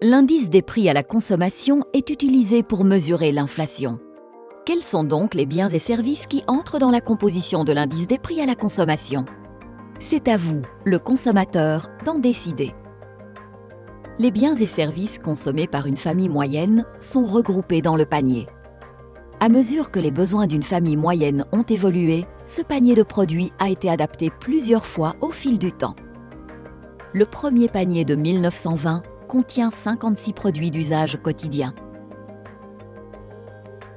L'indice des prix à la consommation est utilisé pour mesurer l'inflation. Quels sont donc les biens et services qui entrent dans la composition de l'indice des prix à la consommation? C'est à vous, le consommateur, d'en décider. Les biens et services consommés par une famille moyenne sont regroupés dans le panier. À mesure que les besoins d'une famille moyenne ont évolué, ce panier de produits a été adapté plusieurs fois au fil du temps. Le premier panier de 1920 contient 56 produits d'usage quotidien.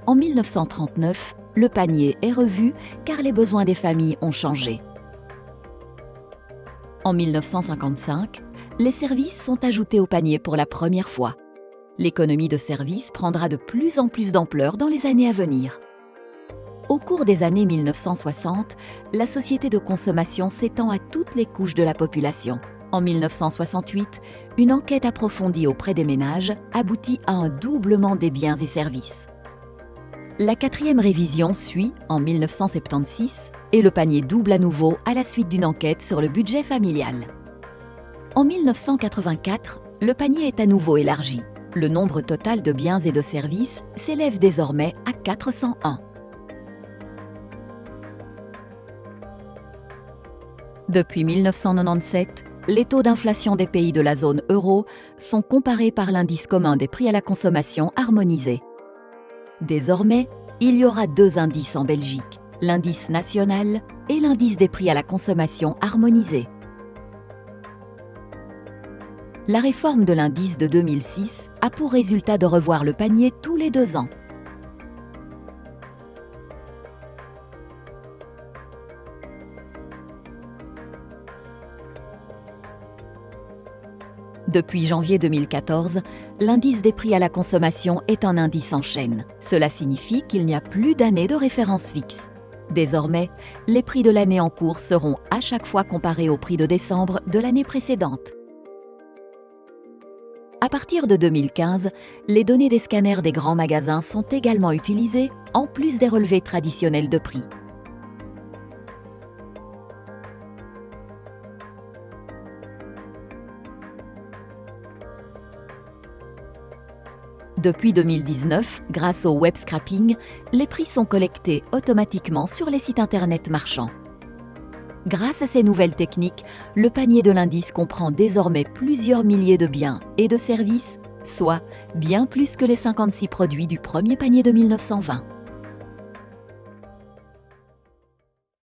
En 1939, le panier est revu car les besoins des familles ont changé. En 1955, les services sont ajoutés au panier pour la première fois. L'économie de services prendra de plus en plus d'ampleur dans les années à venir. Au cours des années 1960, la société de consommation s'étend à toutes les couches de la population. En 1968, une enquête approfondie auprès des ménages aboutit à un doublement des biens et services. La 4e révision suit en 1976 et le panier double à nouveau à la suite d'une enquête sur le budget familial. En 1984, le panier est à nouveau élargi. Le nombre total de biens et de services s'élève désormais à 401. Depuis 1997, les taux d'inflation des pays de la zone euro sont comparés par l'indice commun des prix à la consommation harmonisé. Désormais, il y aura 2 indices en Belgique, l'indice national et l'indice des prix à la consommation harmonisé. La réforme de l'indice de 2006 a pour résultat de revoir le panier tous les 2 ans. Depuis janvier 2014, l'indice des prix à la consommation est un indice en chaîne. Cela signifie qu'il n'y a plus d'année de référence fixe. Désormais, les prix de l'année en cours seront à chaque fois comparés au prix de décembre de l'année précédente. À partir de 2015, les données des scanners des grands magasins sont également utilisées, en plus des relevés traditionnels de prix. Depuis 2019, grâce au web scrapping, les prix sont collectés automatiquement sur les sites internet marchands. Grâce à ces nouvelles techniques, le panier de l'indice comprend désormais plusieurs milliers de biens et de services, soit bien plus que les 56 produits du premier panier de 1920.